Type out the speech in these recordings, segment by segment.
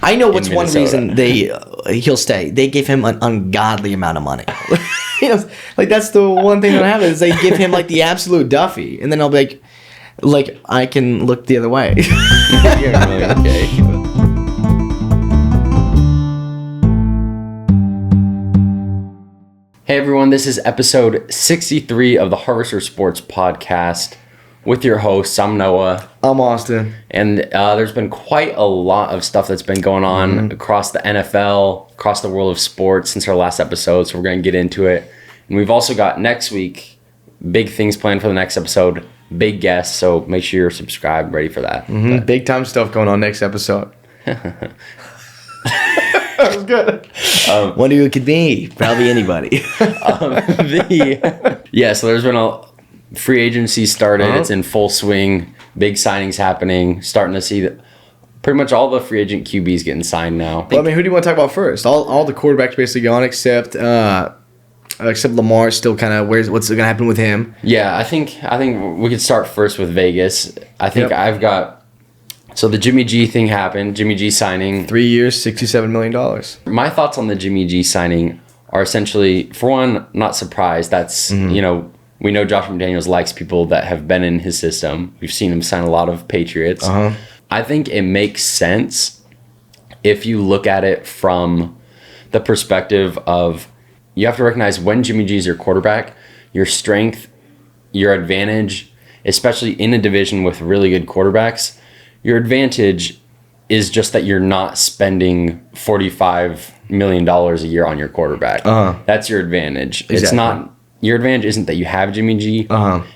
I know what's one reason he'll stay. They give him an ungodly amount of money. Like that's the one thing that happens is they give him like the absolute Duffy, and then I'll be like I can look the other way. You're really okay. Hey everyone, this is episode 63 of the Harvester Sports Podcast with your hosts. I'm Noah. I'm Austin. And there's been quite a lot of stuff that's been going on across the NFL, across the world of sports since our last episode, so we're going to get into it. And we've also got next week, big things planned for the next episode, big guests, so make sure you're subscribed, ready for that. Big time stuff going on next episode. That was good. Wonder who it could be. Probably anybody. So there's been a free agency started. It's in full swing. Big signings happening. Starting to see that pretty much all the free agent QBs getting signed now. Well, I mean, who do you want to talk about first? All the quarterbacks basically gone except Lamar. Still kind of what's going to happen with him? Yeah, I think we could start first with Vegas. I think I've got. So the Jimmy G thing happened. Jimmy G signing. 3 years, $67 million. My thoughts on the Jimmy G signing are essentially, for one, not surprised. That's, we know Josh McDaniels likes people that have been in his system. We've seen him sign a lot of Patriots. I think it makes sense if you look at it from the perspective of you have to recognize when Jimmy G is your quarterback, your strength, your advantage, especially in a division with really good quarterbacks. Your advantage is just that you're not spending $45 million a year on your quarterback. That's your advantage. Exactly. It's not your advantage isn't that you have Jimmy G.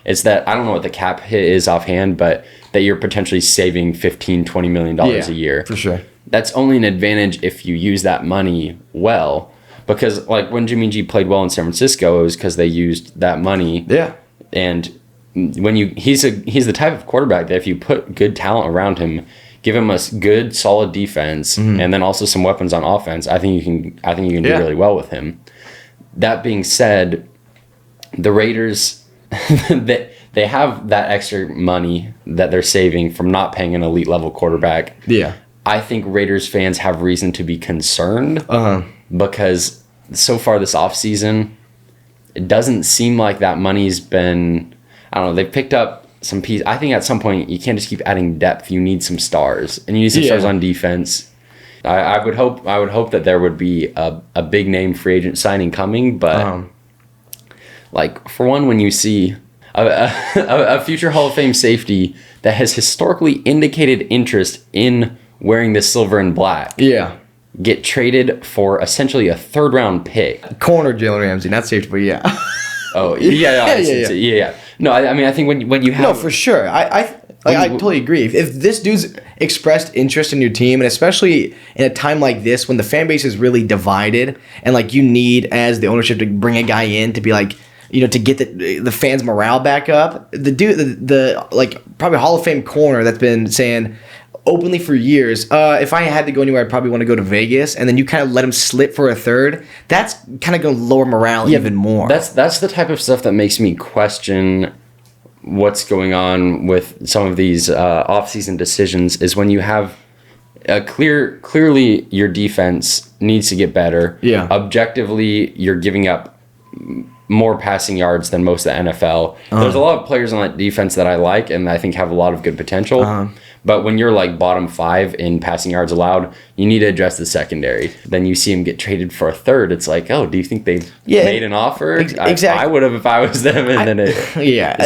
It's that I don't know what the cap hit is offhand, but that you're potentially saving $15-20 million a year. For sure. That's only an advantage if you use that money well. Because like when Jimmy G played well in San Francisco, it was because they used that money. Yeah. And when he's the type of quarterback that if you put good talent around him, give him a good solid defense, and then also some weapons on offense, I think you can do really well with him. That being said, the Raiders they have that extra money that they're saving from not paying an elite level quarterback. Yeah. I think Raiders fans have reason to be concerned because so far this offseason, it doesn't seem like that money's been, I don't know, they've picked up some pieces. I think at some point you can't just keep adding depth. You need some stars, and you need some stars on defense. I would hope that there would be a big name free agent signing coming, but like for one, when you see a future Hall of Fame safety that has historically indicated interest in wearing the silver and black, get traded for essentially a third round pick. Corner Jalen Ramsey, not safety, but yeah. Oh yeah. No, I mean I think when you have no for sure. I totally agree. If this dude's expressed interest in your team, and especially in a time like this when the fan base is really divided, and like you need as the ownership to bring a guy in to be like, to get the fans' morale back up. The dude, the like probably Hall of Fame corner that's been saying openly for years, if I had to go anywhere, I'd probably want to go to Vegas, and then you kind of let him slip for a third. That's kind of going to lower morale even more. That's the type of stuff that makes me question what's going on with some of these off-season decisions, is when you have clearly your defense needs to get better. Yeah. Objectively, you're giving up more passing yards than most of the NFL. There's a lot of players on that defense that I like and I think have a lot of good potential. But when you're like bottom 5 in passing yards allowed, you need to address the secondary. Then you see him get traded for a third. It's like, oh, do you think they've made an offer? Exactly. I would have if I was them. And then it's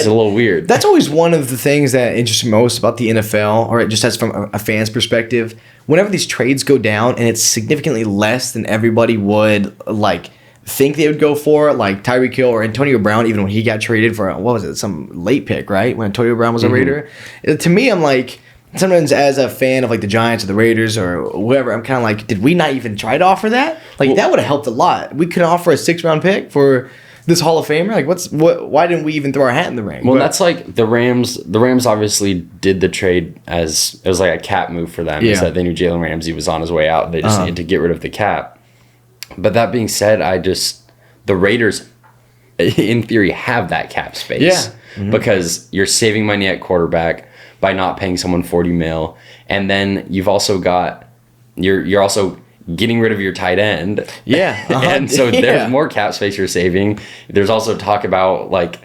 a little weird. That's always one of the things that interests me most about the NFL, or it just as from a fan's perspective. Whenever these trades go down and it's significantly less than everybody would like think they would go for, like Tyreek Hill or Antonio Brown, even when he got traded for, what was it, some late pick, right? When Antonio Brown was a Raider. To me, I'm like, sometimes as a fan of like the Giants or the Raiders or whoever, I'm kind of like, did we not even try to offer that? Like that would have helped a lot. We could offer a 6th round pick for this Hall of Famer. Like why didn't we even throw our hat in the ring? Well, that's like the Rams. The Rams obviously did the trade as it was like a cap move for them. Yeah. They knew Jalen Ramsey was on his way out. They just needed to get rid of the cap. But that being said, the Raiders, in theory, have that cap space. Yeah. Because you're saving money at quarterback by not paying someone $40 million. And then you've also got you're also getting rid of your tight end. Yeah. And so there's more cap space you're saving. There's also talk about like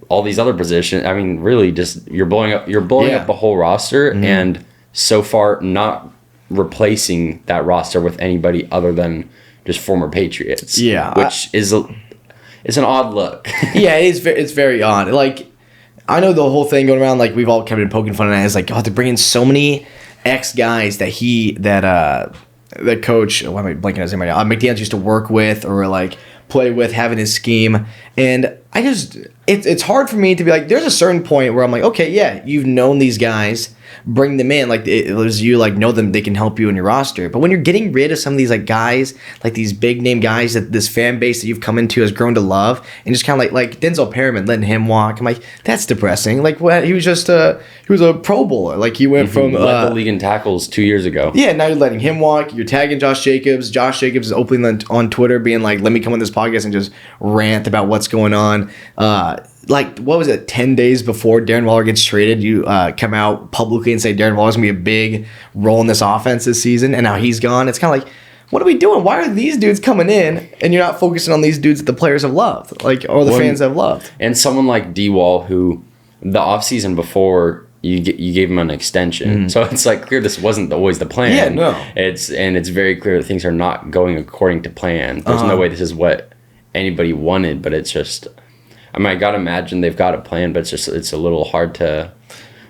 all these other positions. I mean, really just you're blowing up the whole roster and so far not replacing that roster with anybody other than just former Patriots. Yeah. Which is it's an odd look. Yeah, it's very odd. Like, I know the whole thing going around, like, we've all kept been poking fun at it. It's like, oh, they're bringing so many ex-guys that the coach, why am I blanking on his name right now? McDaniels used to work with or, like, play with, having his scheme. And I just, it's hard for me to be like, there's a certain point where I'm like, okay, yeah, you've known these guys, bring them in. Like, it was you, like, know them, they can help you in your roster. But when you're getting rid of some of these, like, guys, like these big name guys that this fan base that you've come into has grown to love, and just kind of like Denzel Perryman, letting him walk, I'm like, that's depressing. Like, what? He was just he was a Pro Bowler. Like, he went from led the league in tackles 2 years ago. Yeah, now you're letting him walk. You're tagging Josh Jacobs. Josh Jacobs is openly on Twitter being like, let me come on this podcast and just rant about what's going on. Like, what was it, 10 days before Darren Waller gets traded, you come out publicly and say Darren Waller's going to be a big role in this offense this season, and now he's gone. It's kind of like, what are we doing? Why are these dudes coming in, and you're not focusing on these dudes that the players have loved, like, or the fans have loved? And someone like D-Wall, who the offseason before, you gave him an extension. So it's like clear this wasn't always the plan. Yeah, no. It's very clear that things are not going according to plan. There's no way this is what anybody wanted, but it's just... I mean, I gotta imagine they've got a plan, but it's a little hard to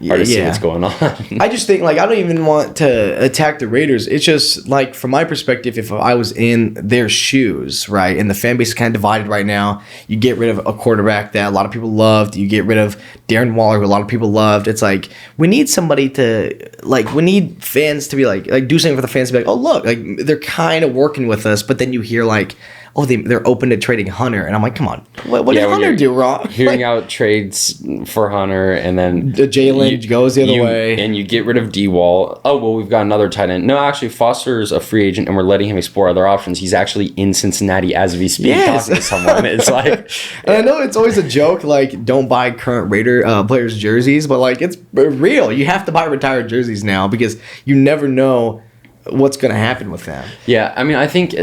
see what's going on. I just think, like, I don't even want to attack the Raiders. It's just, like, from my perspective, if I was in their shoes, right, and the fan base is kind of divided right now, you get rid of a quarterback that a lot of people loved, you get rid of Darren Waller, who a lot of people loved. It's like, we need somebody to, like, we need fans to be like do something for the fans to be like, oh, look, like, they're kind of working with us, but then you hear, like, oh, they're open to trading Hunter. And I'm like, come on. What did Hunter do wrong? Hearing out trades for Hunter and then... Jalen goes the other way. And you get rid of D-Wall. Oh, well, we've got another tight end. No, actually, Foster's a free agent and we're letting him explore other options. He's actually in Cincinnati as we speak talking to someone. It's like... And I know it's always a joke, like, don't buy current Raider players' jerseys, but, like, it's real. You have to buy retired jerseys now because you never know what's going to happen with them. Yeah, I mean, I think...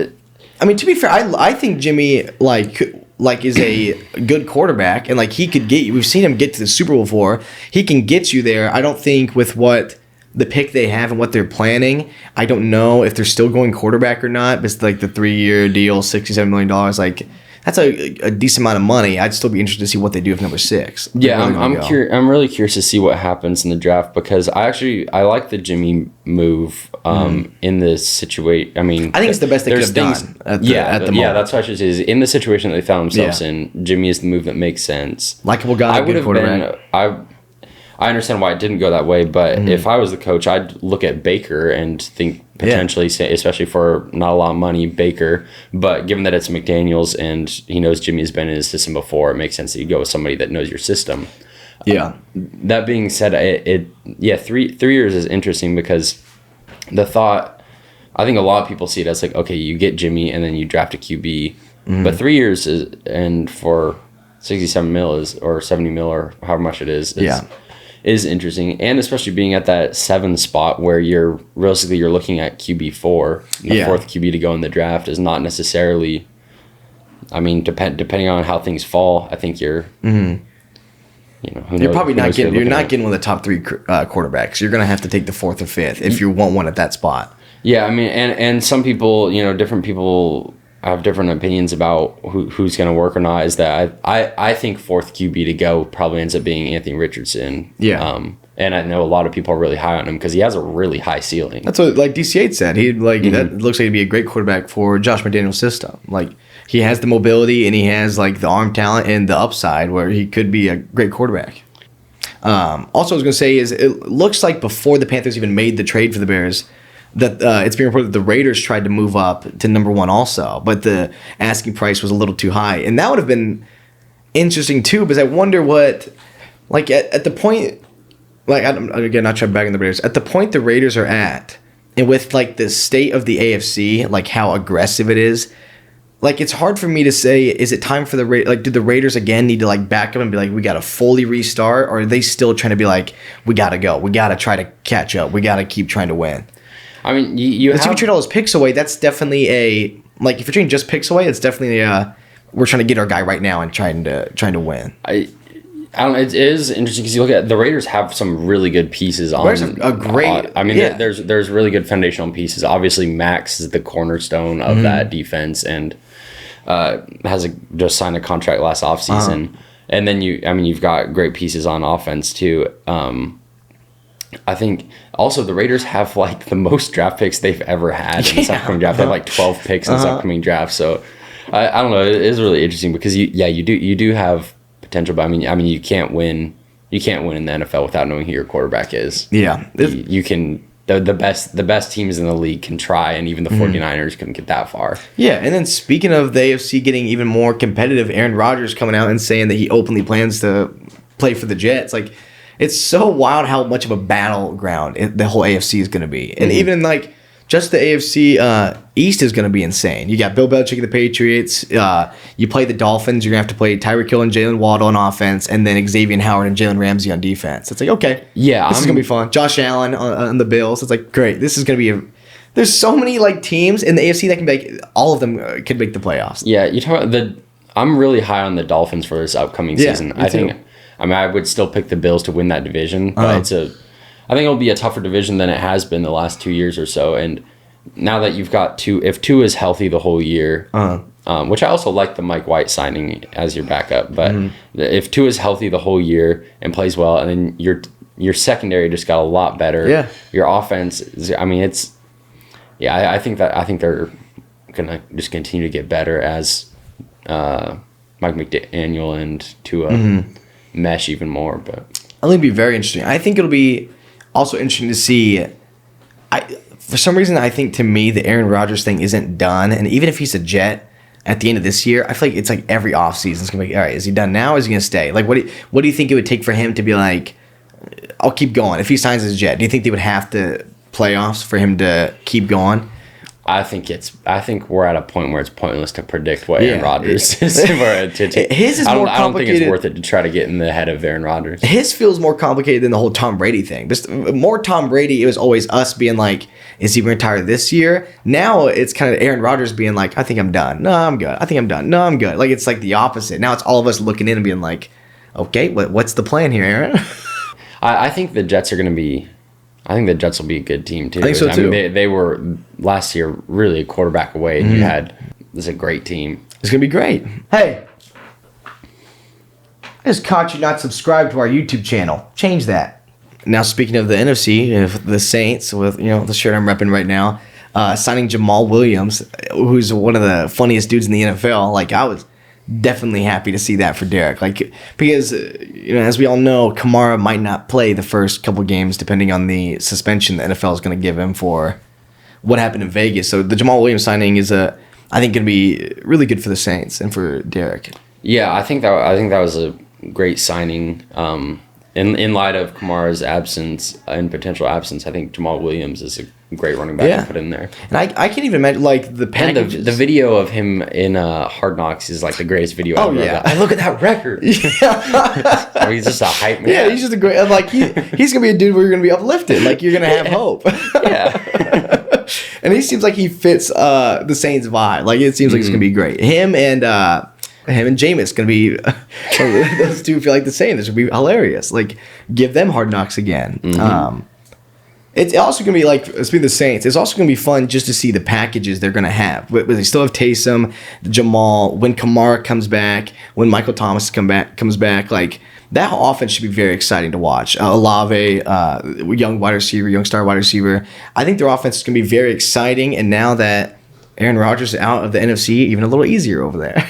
I mean, to be fair, I think Jimmy like is a good quarterback, and like he could get you. We've seen him get to the Super Bowl before. He can get you there. I don't think with what the pick they have and what they're planning, I don't know if they're still going quarterback or not. But it's like the 3-year deal, $67 million. Like, that's a decent amount of money. I'd still be interested to see what they do with number 6. Yeah, I'm really curious to see what happens in the draft because I like the Jimmy move in this situation. I mean, I think it's the best they could have done at the moment. Yeah, that's what I should say. Is in the situation that they found themselves in, Jimmy is the move that makes sense. Likable guy, good quarterback. I understand why it didn't go that way, but if I was the coach, I'd look at Baker and think potentially, especially for not a lot of money, Baker. But given that it's McDaniels and he knows Jimmy has been in his system before, it makes sense that you go with somebody that knows your system. Yeah. That being said, 3 years is interesting because the thought, I think a lot of people see it as like, okay, you get Jimmy and then you draft a QB, but 3 years is, and for 67 mil is, or 70 mil or however much it is interesting, and especially being at that 7 spot where you're looking at QB4, the fourth QB to go in the draft is not necessarily. I mean, depending on how things fall, I think you're. You're probably not getting. You're not getting one of the top 3 quarterbacks. You're gonna have to take the 4th or 5th if you want one at that spot. Yeah, I mean, and some people, different people have different opinions about who's going to work or not. Is that I think 4th QB to go probably ends up being Anthony Richardson. Yeah. And I know a lot of people are really high on him because he has a really high ceiling. That's what like DC8 said. He that looks like he'd be a great quarterback for Josh McDaniels' system. Like he has the mobility and he has like the arm talent and the upside where he could be a great quarterback. Also, I was going to say is it looks like before the Panthers even made the trade for the Bears, that it's being reported that the Raiders tried to move up to number 1 also, but the asking price was a little too high. And that would have been interesting too, because I wonder what, like at the point, like again, not trying to bag on the Raiders, at the point the Raiders are at, and with like the state of the AFC, like how aggressive it is, like it's hard for me to say, is it time for the like do the Raiders again need to like back up and be like, we got to fully restart, or are they still trying to be like, we got to go, we got to try to catch up, we got to keep trying to win? I mean, you if you trade all those picks away, that's definitely if you're trading just picks away, it's definitely we're trying to get our guy right now and trying to win. I don't know. It is interesting because you look at the Raiders have some really good pieces on. Raiders a great. There's really good foundational pieces. Obviously, Max is the cornerstone of that defense and just signed a contract last offseason. And then you've got great pieces on offense too. I think also the Raiders have like the most draft picks they've ever had in this upcoming draft. They have like 12 picks in this upcoming draft. So I don't know. It is really interesting because you do have potential, but I mean you can't win in the NFL without knowing who your quarterback is. Yeah. You can the best teams in the league can try, and even the 49ers couldn't get that far. Yeah, and then speaking of the AFC getting even more competitive, Aaron Rodgers coming out and saying that he openly plans to play for the Jets. Like, it's so wild how much of a battleground the whole AFC is going to be. And even like just the AFC East is going to be insane. You got Bill Belichick of the Patriots. You play the Dolphins. You're going to have to play Tyreek Hill and Jalen Waddle on offense, and then Xavier Howard and Jalen Ramsey on defense. It's like, okay, this is going to be fun. Josh Allen on the Bills. It's like, great. This is going to be there's so many like teams in the AFC that can make all of them could make the playoffs. Yeah, you talk about I'm really high on the Dolphins for this upcoming season. I would still pick the Bills to win that division, but I think it'll be a tougher division than it has been the last 2 years or so. And now that you've got if Tua is healthy the whole year, which I also like the Mike White signing as your backup, but if Tua is healthy the whole year and plays well, and then your secondary just got a lot better. Yeah. Your offense is, I think they're gonna just continue to get better as Mike McDaniel and Tua mesh even more. But I think it'll be very interesting. I think it'll be also interesting to see. For some reason, I think to me the Aaron Rodgers thing isn't done, and even if he's a Jet at the end of this year, I feel like it's like every offseason it's gonna be all right. Is he done now? Or is he gonna stay? Like, what do you think it would take for him to be like, I'll keep going? If he signs as a Jet, do you think they would have to playoffs for him to keep going? I think we're at a point where it's pointless to predict what Aaron Rodgers is. His is more complicated. I don't think it's worth it to try to get in the head of Aaron Rodgers. His feels more complicated than the whole Tom Brady thing. Just more Tom Brady, it was always us being like, is he retired this year? Now it's kind of Aaron Rodgers being like, I think I'm done. No, I'm good. I think I'm done. No, I'm good. Like, it's like the opposite. Now it's all of us looking in and being like, okay, what's the plan here, Aaron? I think the Jets will be a good team too. I think so too. I mean, they were last year really a quarterback away, and this is a great team. It's gonna be great. Hey, I just caught you not subscribed to our YouTube channel. Change that. Now, speaking of the NFC, the Saints with the shirt I'm repping right now, signing Jamaal Williams, who's one of the funniest dudes in the NFL. Like, I was definitely happy to see that for Derek. Like, because as we all know, Kamara might not play the first couple games depending on the suspension the NFL is going to give him for what happened in Vegas. So the Jamaal Williams signing is I think going to be really good for the Saints and for Derek. Yeah, I think that was a great signing. In light of Kamara's absence and potential absence, I think Jamaal Williams is a great running back to put in there. And I can't even imagine, like, the packages. The video of him in Hard Knocks is like the greatest video ever. Oh, yeah. And look at that record. He's just a hype man. Yeah, he's just a great, like, he's going to be a dude where you're going to be uplifted. Like, you're going to have hope. Yeah. And he seems like he fits the Saints vibe. Like, it seems like it's going to be great. Him and Jameis going to be those two feel like the same. This would be hilarious. Like, give them Hard Knocks again. It's also going to be like, speaking of the Saints, it's also going to be fun just to see the packages they're going to have. But they still have Taysom, Jamaal, when Kamara comes back, when Michael Thomas comes back. Like, that offense should be very exciting to watch. Olave, young star wide receiver. I think their offense is going to be very exciting. And now that Aaron Rodgers is out of the NFC, even a little easier over there.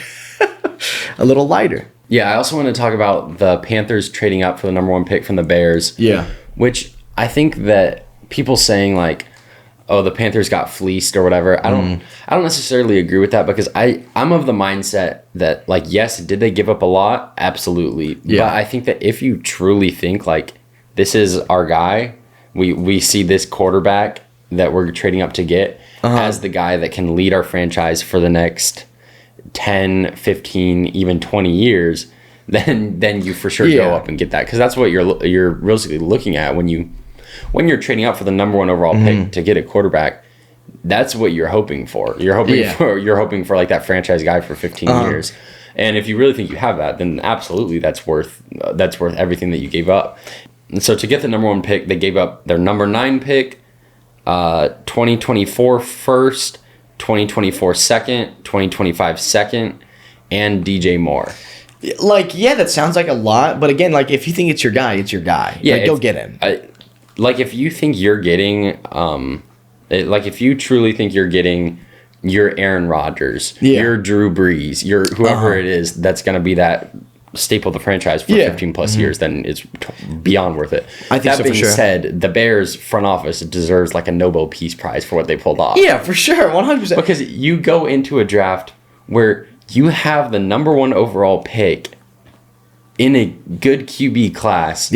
A little lighter. Yeah, I also want to talk about the Panthers trading up for the number 1 pick from the Bears. Yeah. Which I think that people saying like, oh, the Panthers got fleeced or whatever, I don't necessarily agree with that, because I'm of the mindset that, like, yes, did they give up a lot? Absolutely. Yeah. But I think that if you truly think like, this is our guy, we see this quarterback that we're trading up to get as the guy that can lead our franchise for the next 10, 15, even 20 years, then you for sure go up and get that, because that's what you're realistically looking at when you when you're trading out for the number 1 overall pick to get a quarterback, that's what you're hoping for. You're hoping for like that franchise guy for 15 years. And if you really think you have that, then absolutely that's worth everything that you gave up. And so to get the number 1 pick, they gave up their number 9 pick, 2024 first, 2024 second, 2025 second, and DJ Moore. Like, yeah, that sounds like a lot, but again, like if you think it's your guy, it's your guy. Yeah, like, go get him. Like if you think you're getting, like if you truly think you're getting your Aaron Rodgers, your Drew Brees, your whoever it is that's going to be that staple of the franchise for 15 plus years, then it's beyond worth it. I think that so, being for sure. said, the Bears front office deserves like a Nobel Peace Prize for what they pulled off. Yeah, for sure, 100%. Because you go into a draft where you have the number 1 overall pick in a good QB class,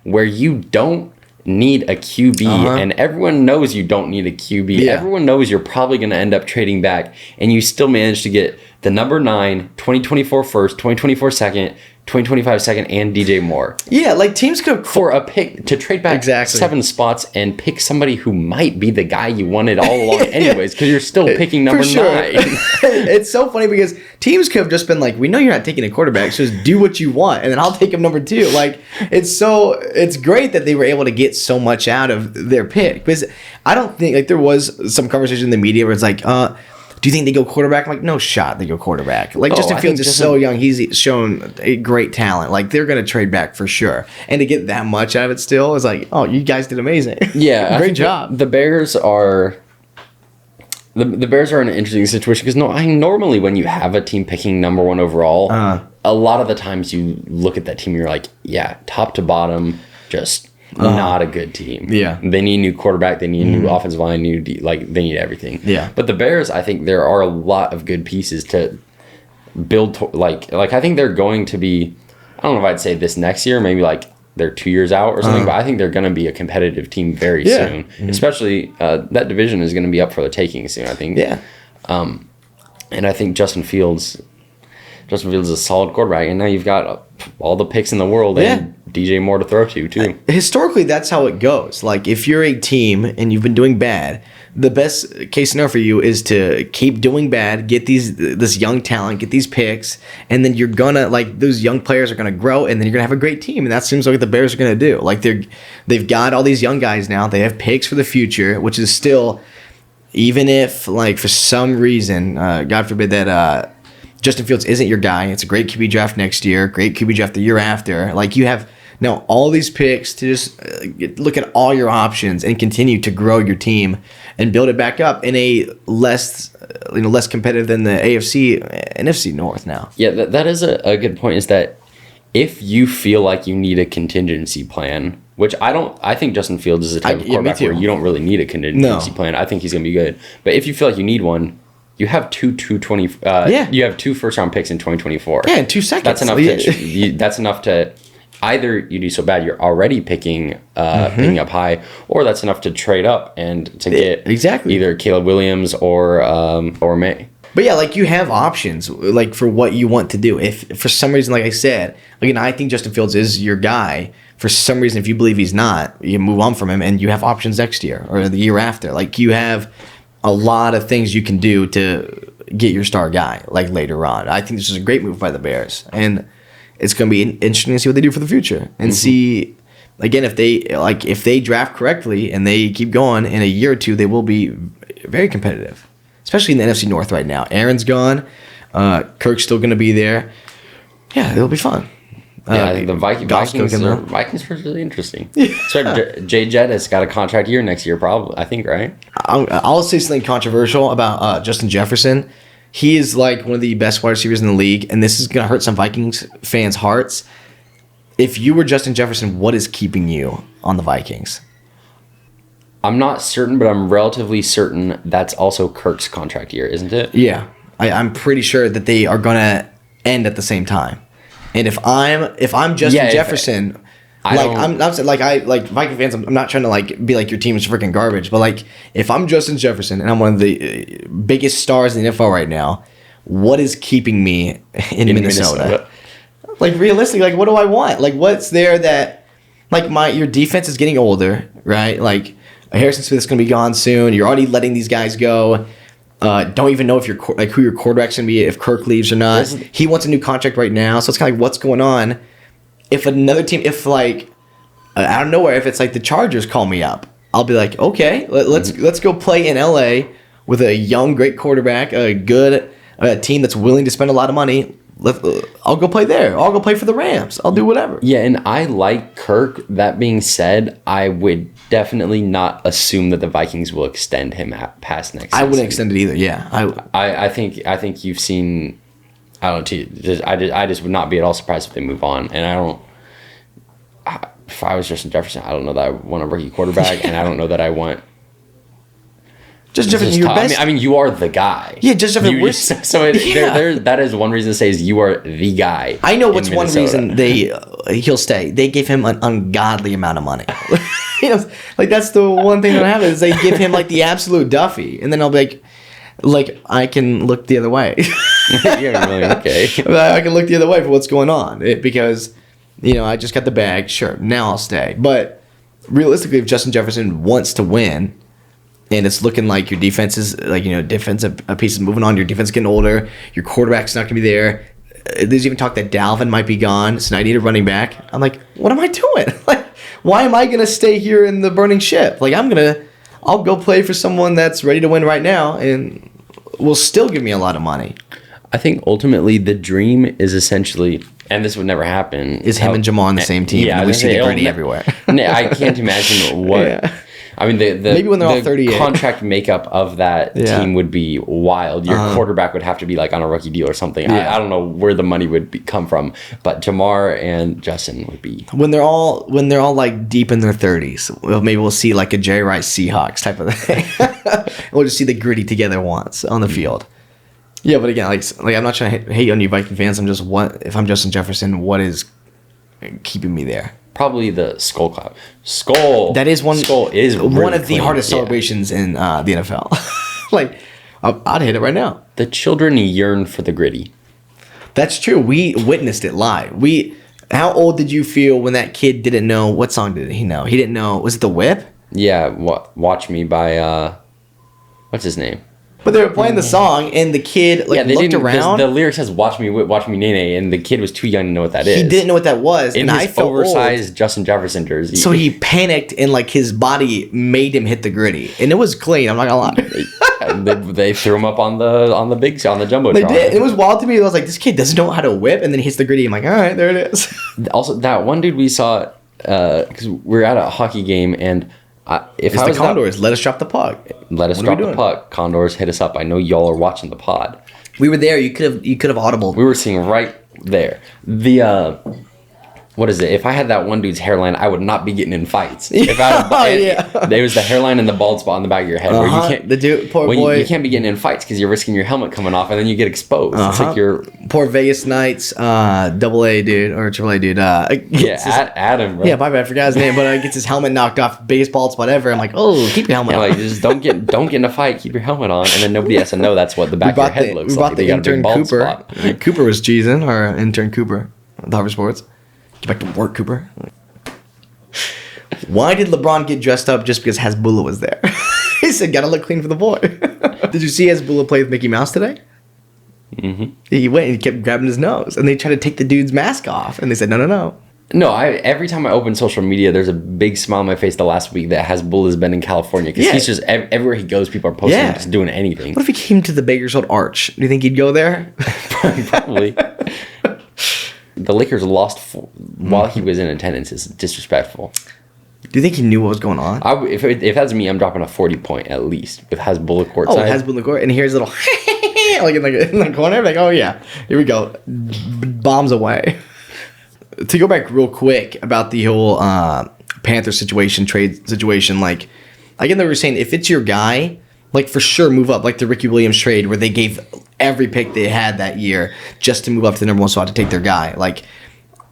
where you don't need a QB, and everyone knows you don't need a QB. Everyone knows you're probably going to end up trading back, and you still manage to get the number 9, 2024 first, 2024 second, 2025 second, and DJ Moore. Yeah, like teams could for a pick to trade back 7 spots and pick somebody who might be the guy you wanted all along anyways, because you're still picking number 9. It's so funny because teams could have just been like, we know you're not taking a quarterback, so just do what you want, and then I'll take him number 2. Like, it's great that they were able to get so much out of their pick, because I don't think, like, there was some conversation in the media where it's like, do you think they go quarterback? I'm like, no shot they go quarterback. Like, Justin Fields is so young. He's shown a great talent. Like, they're going to trade back for sure. And to get that much out of it still is like, oh, you guys did amazing. Yeah. Great job. The Bears are... The Bears are in an interesting situation because normally when you have a team picking number 1 overall, a lot of the times you look at that team and you're like, yeah, top to bottom, just... not a good team. Yeah, they need a new quarterback. They need a new offensive line. They need everything. Yeah, but the Bears, I think there are a lot of good pieces to build. Like I think they're going to be. I don't know if I'd say this next year. Maybe like they're 2 years out or something. But I think they're going to be a competitive team very soon. Especially that division is going to be up for the taking soon. I think. Yeah. And I think Justin Fields is a solid quarterback, and now you've got all the picks in the world and DJ Moore to throw to too. Historically, that's how it goes. Like, if you're a team and you've been doing bad, the best case scenario for you is to keep doing bad, get this young talent, get these picks, and then you're gonna, like, those young players are gonna grow, and then you're gonna have a great team, and that seems like what the Bears are gonna do. Like, they've got all these young guys now. They have picks for the future, which is still, even if, like, for some reason, God forbid that Justin Fields isn't your guy. It's a great QB draft next year, great QB draft the year after. Like, you have now all these picks to just look at all your options and continue to grow your team and build it back up in a less competitive than the AFC and NFC North now. Yeah, that is a good point, is that if you feel like you need a contingency plan, which I think Justin Fields is a type of quarterback where you don't really need a contingency plan. I think he's going to be good. But if you feel like you need one, you have two first round picks in 2024. Yeah, in 2 seconds. That's enough. That's enough to either you do so bad you're already picking up high, or that's enough to trade up and to get either Caleb Williams or May. But yeah, like, you have options, like, for what you want to do. If for some reason, like I said, again, I think Justin Fields is your guy. For some reason, if you believe he's not, you move on from him, and you have options next year or the year after. Like, you have a lot of things you can do to get your star guy, like, later on. I think this is a great move by the Bears, and it's going to be interesting to see what they do for the future and see, again, if they draft correctly and they keep going, in a year or two, they will be very competitive, especially in the NFC North right now. Aaron's gone. Kirk's still going to be there. Yeah, it'll be fun. Yeah, I think the Vikings are really interesting. So Jay Jett has got a contract year next year, probably. I think, right? I'll say something controversial about Justin Jefferson. He is like one of the best wide receivers in the league, and this is going to hurt some Vikings fans' hearts. If you were Justin Jefferson, what is keeping you on the Vikings? I'm not certain, but I'm relatively certain that's also Kirk's contract year, isn't it? Yeah, I'm pretty sure that they are going to end at the same time. And if I'm Justin Jefferson, I'm Viking fans, I'm not trying to, like, be like your team is freaking garbage, but, like, if I'm Justin Jefferson and I'm one of the biggest stars in the NFL right now, what is keeping me in Minnesota? Like, realistically, like, what do I want? Like, what's there that like your defense is getting older, right? Like Harrison Smith's going to be gone soon. You're already letting these guys go. Don't even know if who your quarterback's going to be, if Kirk leaves or not. He wants a new contract right now, so it's kind of like, what's going on? If another team, if like out of nowhere, if it's like the Chargers call me up, I'll be like, okay, let's go play in LA with a young, great quarterback, a good team that's willing to spend a lot of money. I'll go play there. I'll go play for the Rams. I'll do whatever. Yeah, and I like Kirk. That being said, I would definitely not assume that the Vikings will extend him past next season. I wouldn't extend it either. Yeah, I think you've seen. I don't know. I just would not be at all surprised if they move on. And I don't. If I was Justin Jefferson, I don't know that I want a rookie quarterback, and I don't know that I want. Just Jefferson, your best. I mean, you are the guy. Yeah, just Jefferson. That is one reason to say is you are the guy. I know what's one reason he'll stay. They give him an ungodly amount of money. Like that's the one thing that happens is they give him like the absolute Duffy, and then I'll be like I can look the other way. Yeah, really okay. I can look the other way for what's going on because I just got the bag. Sure, now I'll stay. But realistically, if Justin Jefferson wants to win. And it's looking like your defense is defensive pieces moving on. Your defense is getting older. Your quarterback's not going to be there. There's even talk that Dalvin might be gone, so I need a running back. I'm like, what am I doing? Like, why am I going to stay here in the burning ship? Like, I'll go play for someone that's ready to win right now and will still give me a lot of money. I think ultimately the dream is essentially, and this would never happen, is him and Jamaal on the same team. Yeah, and we see the griddy everywhere. I can't imagine what. Yeah. I mean, maybe when they're all 38. Contract makeup of that team would be wild. Your quarterback would have to be like on a rookie deal or something. Yeah. I don't know where the money would come from, but Jamar and Justin would be when they're all like deep in their 30s. Well, maybe we'll see like a Jerry Rice Seahawks type of thing. We'll just see the griddy together once on the field. Yeah, but again, like I'm not trying to hate on you Viking fans. I'm just if I'm Justin Jefferson, what is keeping me there? Probably the skull clap. Skull. That is one. Skull is really one of the clean. hardest celebrations in the NFL. Like, I'd hit it right now. The children yearn for the griddy. That's true. We witnessed it live. How old did you feel when that kid didn't know what song did he know? He didn't know. Was it The Whip? Yeah. Watch Me by what's his name? But they were playing the song, and the kid looked around. The lyric says "Watch me, Nene," and the kid was too young to know what that is. He didn't know what that was, in his oversized Justin Jefferson jersey. So he panicked, and like his body made him hit the griddy, and it was clean. I'm not gonna lie. they threw him up on the jumbotron. They did. It was wild to me. I was like, this kid doesn't know how to whip, and then he hits the griddy. I'm like, all right, there it is. Also, that one dude we saw because we're at a hockey game and. It's the Condors. Let us drop the puck. Let us drop the puck. Condors, hit us up. I know y'all are watching the pod. We were there. You could have audible. We were sitting right there. What is it? If I had that one dude's hairline, I would not be getting in fights. If there was the hairline and the bald spot on the back of your head where you can't. The dude, poor boy. You can't be getting in fights because you're risking your helmet coming off and then you get exposed. It's like you're poor Vegas Knights, AA dude or AAA dude. Adam. Bro. Yeah, my bad, I forgot his name, but gets his helmet knocked off, biggest bald spot ever. I'm like, oh, keep your helmet on. Like just don't get in a fight. Keep your helmet on, and then nobody has to know that's what the back of your head looks like. We brought the intern Cooper. Cooper was cheesing. Our intern Cooper, the Harvard Sports. Get back to work, Cooper. Why did LeBron get dressed up just because Hasbulla was there? He said, gotta look clean for the boy. Did you see Hasbulla play with Mickey Mouse today? Mm-hmm. He went and he kept grabbing his nose. And they tried to take the dude's mask off. And they said, no. No, every time I open social media, there's a big smile on my face the last week that Hasbulla's been in California. Because he's just, everywhere he goes, people are posting him just doing anything. What if he came to the Bakersfield Arch? Do you think he'd go there? Probably. The Lakers lost while he was in attendance is disrespectful. Do you think he knew what was going on? If that's me, I'm dropping a 40-point at least with Hasbulla courtside. Oh, Hasbulla court, and here's a little like in the corner. Like, oh yeah, here we go, bombs away. To go back real quick about the whole Panthers trade situation, like again, they were saying if it's your guy, like for sure move up, like the Ricky Williams trade where they gave every pick they had that year just to move up to the number one spot to take their guy. Like,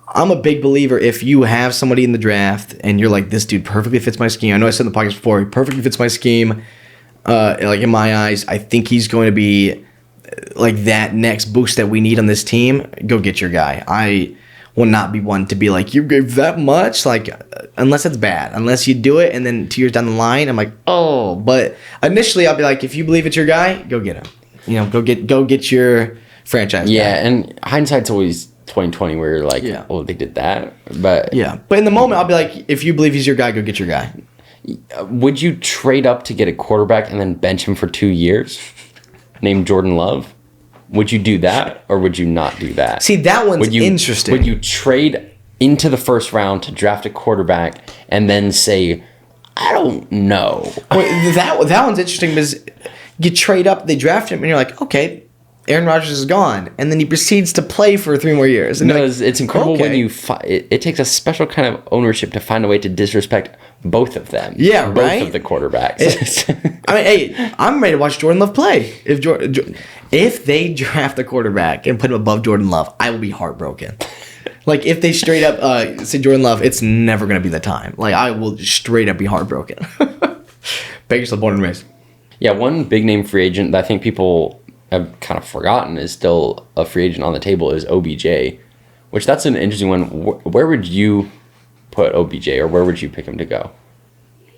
I'm a big believer if you have somebody in the draft and you're like, this dude perfectly fits my scheme. I know I said in the podcast before, he perfectly fits my scheme. Like in my eyes, I think he's going to be like that next boost that we need on this team. Go get your guy. will not be one to be like, you gave that much, like, unless it's bad. Unless you do it, and then 2 years down the line, I'm like, oh. But initially, I'll be like, if you believe it's your guy, go get him. You know, go get your franchise guy. And hindsight's always 2020, where you're like, oh, they did that. But in the moment, I'll be like, if you believe he's your guy, go get your guy. Would you trade up to get a quarterback and then bench him for 2 years, named Jordan Love? Would you do that, or would you not do that? See, that one's interesting. Would you trade into the first round to draft a quarterback and then say, I don't know? Wait, that one's interesting because you trade up, they draft him, and you're like, okay, Aaron Rodgers is gone, and then he proceeds to play for 3 more years. And it's incredible when you it takes a special kind of ownership to find a way to disrespect both of them. Yeah, both right? of the quarterbacks. I mean, hey, I'm ready to watch Jordan Love play. If they draft a quarterback and put him above Jordan Love, I will be heartbroken. Like, if they straight up say Jordan Love, it's never going to be the time. Like, I will straight up be heartbroken. Bakersfield, born and raised. Yeah, one big name free agent that I think people have kind of forgotten is still a free agent on the table is OBJ, which that's an interesting one. Where would you put OBJ, or where would you pick him to go?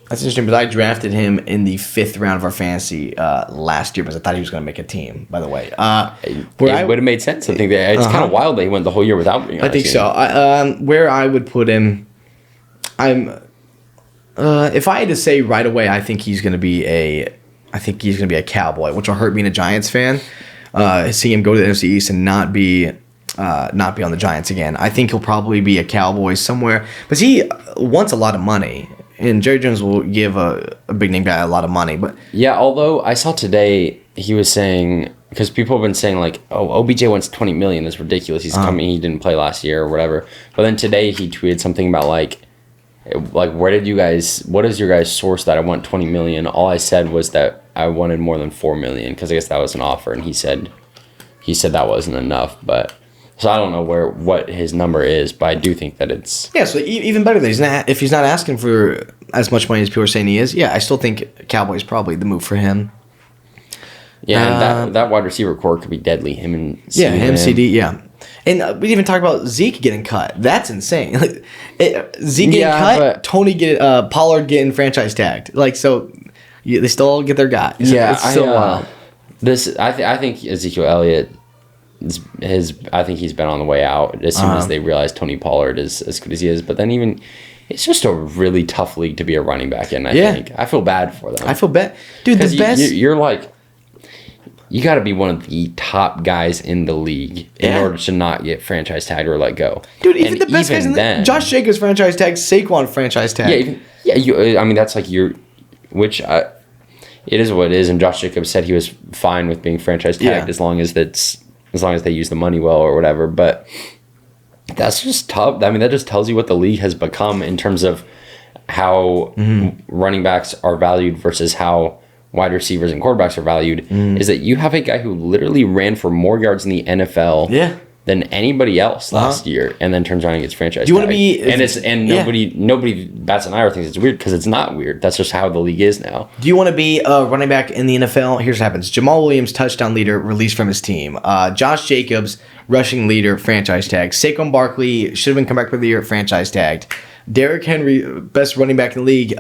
That's interesting, because I drafted him in the 5th round of our fantasy last year because I thought he was going to make a team, by the way. It would have made sense. I think that it's kind of wild that he went the whole year without being on I think so. Where I would put him, if I had to say right away, I think he's going to be a Cowboy, which will hurt being a Giants fan. Seeing him go to the NFC East and not be on the Giants again. I think he'll probably be a Cowboy somewhere, but he wants a lot of money. And Jerry Jones will give a big name guy a lot of money, but yeah. Although I saw today he was saying, because people have been saying like, oh, OBJ wants $20 million. That's ridiculous. He's coming. He didn't play last year or whatever. But then today he tweeted something about like what is your guys' source that I want $20 million? All I said was that I wanted more than $4 million, because I guess that was an offer, and he said that wasn't enough, but. So I don't know what his number is, but I do think that it's... Yeah, so even better than if he's not asking for as much money as people are saying he is, I still think Cowboys probably the move for him. Yeah, and that wide receiver core could be deadly. Him and CD. Yeah, him, CD, yeah. And we didn't even talk about Zeke getting cut. That's insane. Zeke getting cut, Pollard getting franchise tagged. Like, so they still all get their guys. It's so wild. I think Ezekiel Elliott... I think he's been on the way out as soon as they realize Tony Pollard is as good as he is. But then it's just a really tough league to be a running back in. I think I feel bad for them. I feel bad, dude. The best. You're like, you got to be one of the top guys in the league in order to not get franchise tagged or let go. Dude, even the best guys in the Josh Jacobs franchise tag, Saquon franchise tag. I mean, that's like which it is what it is. And Josh Jacobs said he was fine with being franchise tagged as long as they use the money well or whatever. But that's just tough. I mean, that just tells you what the league has become in terms of how running backs are valued versus how wide receivers and quarterbacks are valued. Is that you have a guy who literally ran for more yards in the NFL than anybody else last year, and then turns around and gets franchise. Do you want to be? Nobody bats an eye or thinks it's weird, because it's not weird. That's just how the league is now. Do you want to be a running back in the NFL? Here's what happens: Jamaal Williams, touchdown leader, released from his team. Josh Jacobs, rushing leader, franchise tag. Saquon Barkley should have been comeback for the year, franchise tagged. Derrick Henry, best running back in the league.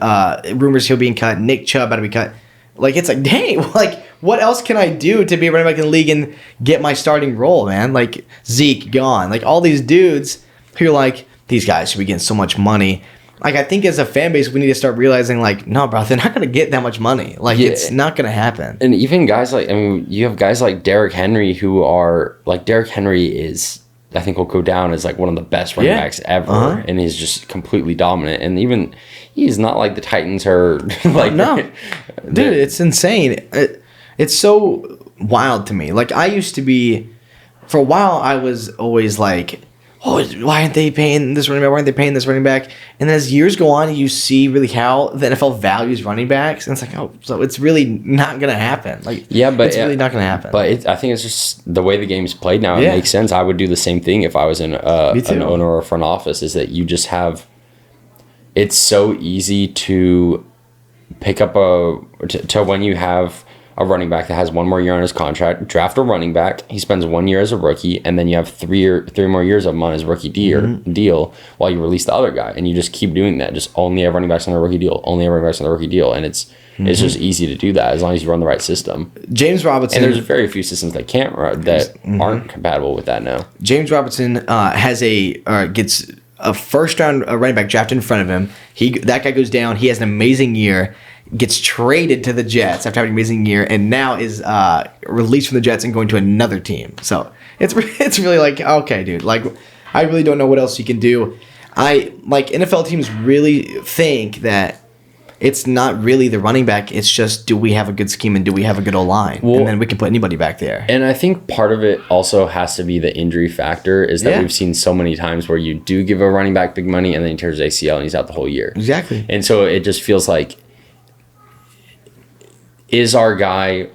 Rumors he'll be cut. Nick Chubb about to be cut. Like, it's like, dang, like, what else can I do to be a running back in the league and get my starting role, man? Like, Zeke, gone. Like, all these dudes who are like, these guys should be getting so much money. Like, I think as a fan base, we need to start realizing, like, no, bro, they're not going to get that much money. Like, it's not going to happen. And even guys like, I mean, you have guys like Derrick Henry who are, like, Derrick Henry is, I think will go down as, like, one of the best running backs ever. And he's just completely dominant. And even, he's not like the Titans are, like... No. Dude, it's insane. It's so wild to me. Like, I used to be... For a while, I was always like, oh, why aren't they paying this running back? Why aren't they paying this running back? And then as years go on, you see really how the NFL values running backs. And it's like, oh, so it's really not going to happen. Like, but it's really not going to happen. But I think it's just the way the game's played now. It makes sense. I would do the same thing if I was in an owner or a front office, is that you just have... It's so easy to pick up to when you have a running back that has one more year on his contract, draft a running back. He spends 1 year as a rookie, and then you have three more years of him on his rookie deal while you release the other guy, and you just keep doing that. Just only have running backs on the rookie deal, and it's just easy to do that as long as you run the right system. James Robinson, and there's very few systems that can't run that aren't compatible with that now. James Robinson gets a first round running back drafted in front of him. That guy goes down. He has an amazing year. Gets traded to the Jets after having an amazing year, and now is released from the Jets and going to another team. So it's really like, okay, dude. Like, I really don't know what else you can do. NFL teams really think that it's not really the running back. It's just, do we have a good scheme and do we have a good O-line? And then we can put anybody back there. And I think part of it also has to be the injury factor, is that we've seen so many times where you do give a running back big money and then he tears his ACL and he's out the whole year. Exactly. And so it just feels like, is our guy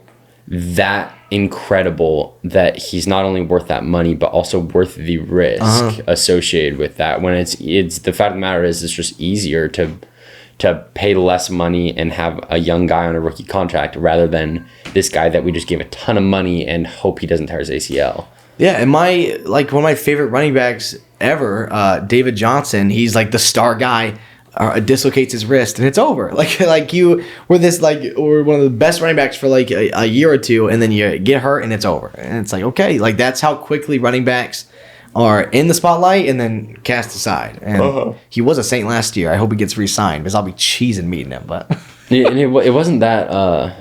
that incredible that he's not only worth that money but also worth the risk associated with that? When it's the fact of the matter is, it's just easier to pay less money and have a young guy on a rookie contract rather than this guy that we just gave a ton of money and hope he doesn't tear his ACL. Yeah, and one of my favorite running backs ever, David Johnson, he's like the star guy. Dislocates his wrist and it's over. Like you were one of the best running backs for like a year or two, and then you get hurt and it's over. And it's like, okay, like that's how quickly running backs are in the spotlight and then cast aside. And he was a Saint last year. I hope he gets re-signed because I'll be cheesing meeting him. But yeah, and it wasn't that.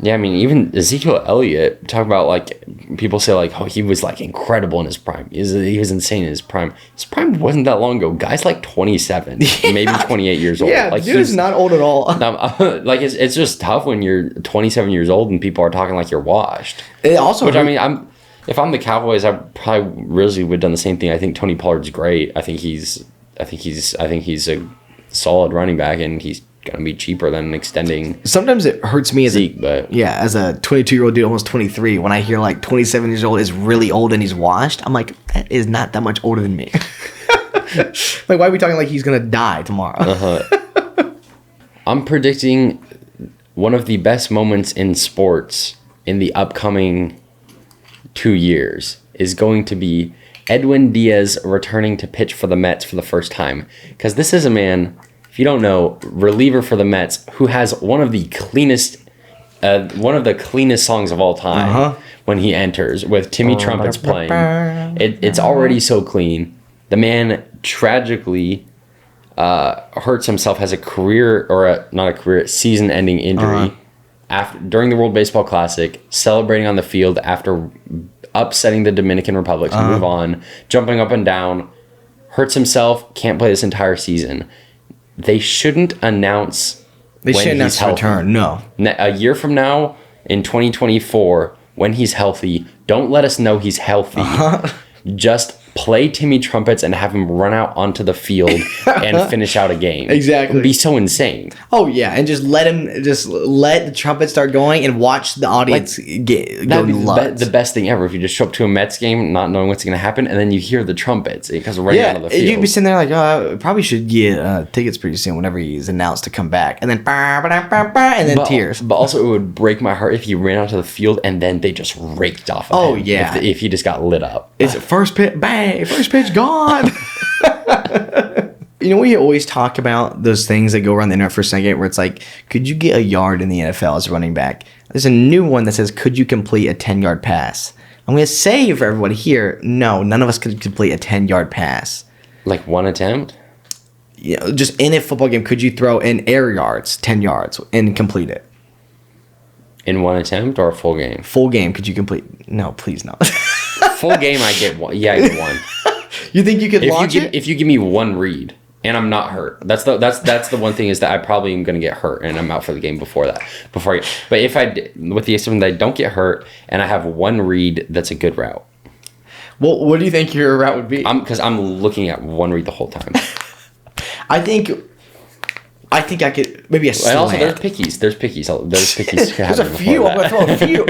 Yeah, I mean, even Ezekiel Elliott, talk about like people say like, oh, he was like incredible in his prime. He was insane in his prime. His prime wasn't that long ago. Guy's like 27, maybe 28 years old. Yeah, like, dude's not old at all. Like it's just tough when you're 27 years old and people are talking like you're washed. It also, I mean, if I'm the Cowboys, I probably really would have done the same thing. I think Tony Pollard's great. I think he's a solid running back, and he's gonna be cheaper than extending. Sometimes it hurts me as Zeke, as a 22-year-old dude, almost 23, when I hear like 27 years old is really old and he's washed. I'm like, that is not that much older than me. Like, why are we talking like he's gonna die tomorrow? I'm predicting one of the best moments in sports in the upcoming 2 years is going to be Edwin Diaz returning to pitch for the Mets for the first time, because this is a man, if you don't know, reliever for the Mets, who has one of the cleanest songs of all time when he enters, with Timmy Trumpets playing. It's already so clean. The man tragically hurts himself, has a season-ending injury during the World Baseball Classic, celebrating on the field after upsetting the Dominican Republic to move on, jumping up and down, hurts himself, can't play this entire season. They shouldn't announce when he's healthy. Return. No. A year from now, in 2024, when he's healthy, don't let us know he's healthy. Just play Timmy Trumpets and have him run out onto the field and finish out a game. Exactly. It would be so insane. Oh, yeah. And just let the trumpet start going and watch the audience go nuts. The best thing ever, if you just show up to a Mets game not knowing what's going to happen, and then you hear the trumpets because right out of the field. You'd be sitting there like, oh, I probably should get tickets pretty soon whenever he's announced to come back. And then, and then tears. But also, it would break my heart if he ran out to the field and then they just raked off of him. Oh, yeah. If he just got lit up. It's first pitch, bang. First pitch gone. You know, we always talk about those things that go around the internet for a second where it's like, could you get a yard in the NFL as a running back? There's a new one that says, could you complete a 10-yard pass? I'm going to say for everybody here, no, none of us could complete a 10-yard pass. Like one attempt? Yeah, just in a football game, could you throw in air yards, 10 yards, and complete it? In one attempt or a full game? Full game, could you complete? No, please no. Full game, I get one. Yeah, I get one. You think you could launch it? If you give me one read and I'm not hurt, that's the one thing, is that I probably am going to get hurt and I'm out for the game before that. But if with the assumption that I don't get hurt and I have one read, that's a good route. Well, what do you think your route would be? Because I'm looking at one read the whole time. I think I could maybe a slant. And also, there's pickies. There's pickies. There's a few. I'm going to throw a few.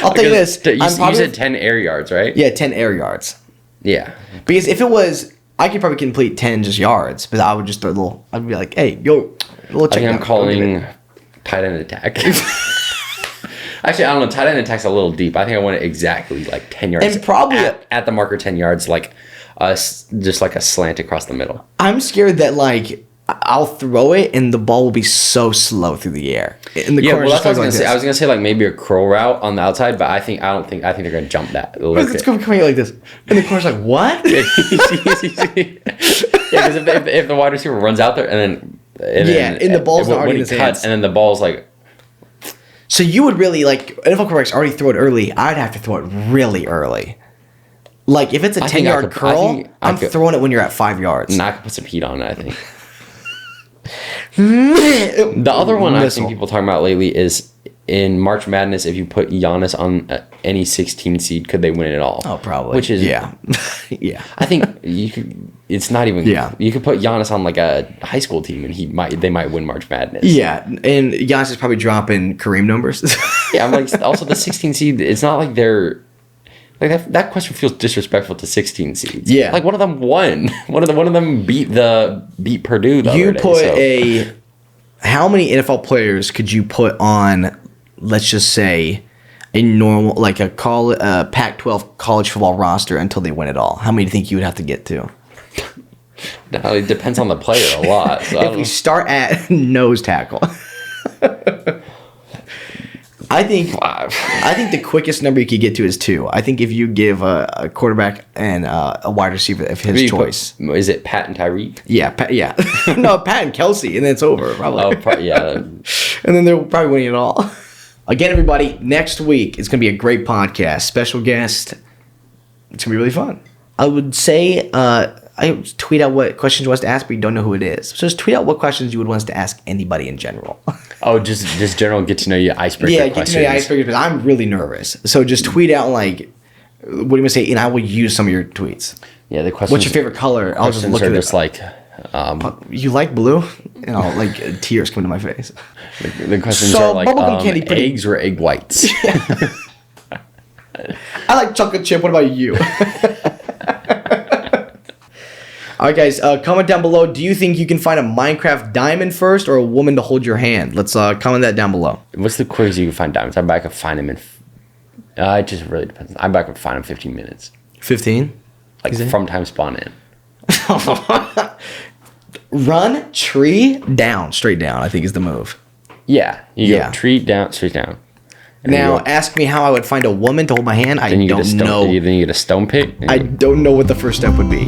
I'll tell you this. You said 10 air yards, right? Yeah, 10 air yards. Yeah. Because if it was, I could probably complete 10 just yards, but I would just throw I'd be like, hey, yo, little check. I'm calling tight end attack. Actually, I don't know. Tight end attack's a little deep. I think I want it exactly like 10 yards. And probably at the marker 10 yards, like just like a slant across the middle. I'm scared that like I'll throw it and the ball will be so slow through the air. In the Well, that's what I was gonna say. I was gonna say like maybe a curl route on the outside, but I think they're gonna jump that. It's coming like this, and the corner's like, what? Yeah, because if the wide receiver runs out there and the ball's not already in his hands, and then the ball's like. So you would really like NFL quarterbacks already throw it early. I'd have to throw it really early. Like if it's a 10-yard curl, I'm throwing it when you're at 5 yards. And I could put some heat on it, I think. The other one I've seen people talking about lately is in March Madness, if you put Giannis on any 16 seed, could they win it all? Oh, probably. Which is yeah. I think you could. It's not even. Yeah. You could put Giannis on like a high school team, and they might win March Madness. Yeah, and Giannis is probably dropping Kareem numbers. Yeah, I'm like also the 16 seed. It's not like they're. Like that question feels disrespectful to 16 seeds. Yeah, like one of them won. One of them beat Purdue. How many NFL players could you put on? Let's just say a normal like a Pac-12 college football roster until they win it all. How many do you think you would have to get to? No, it depends on the player a lot. So if we start at nose tackle. I think the quickest number you could get to is 2. I think if you give a quarterback and a wide receiver of his choice. Is it Pat and Tyreek? Yeah, no, Pat and Kelsey, and then it's over, probably. Yeah. And then they're probably winning it all. Again, everybody, next week it's going to be a great podcast. Special guest. It's going to be really fun. I would say I tweet out what questions you want us to ask, but you don't know who it is. So just tweet out what questions you would want us to ask anybody in general. Oh, just general get to know you icebreaker questions. Yeah, get to know you icebreakers. I'm really nervous. So just tweet out like, what do you want to say? And I will use some of your tweets. Yeah, the questions. What's your favorite color? I'll just look at it. Just like, you like blue? And I'll like tears come to my face. The questions are like eggs or egg whites. Yeah. I like chocolate chip. What about you? All right, guys, comment down below. Do you think you can find a Minecraft diamond first or a woman to hold your hand? Let's comment that down below. What's the quickest you can find diamonds? I bet I could find them in... it just really depends. I bet I could find them 15 minutes. 15? Like from time spawn in. Run, tree, down. Straight down, I think is the move. Yeah. You go tree down, straight down. Now, ask me how I would find a woman to hold my hand. I don't know. Then you get a stone pick. I don't know what the first step would be.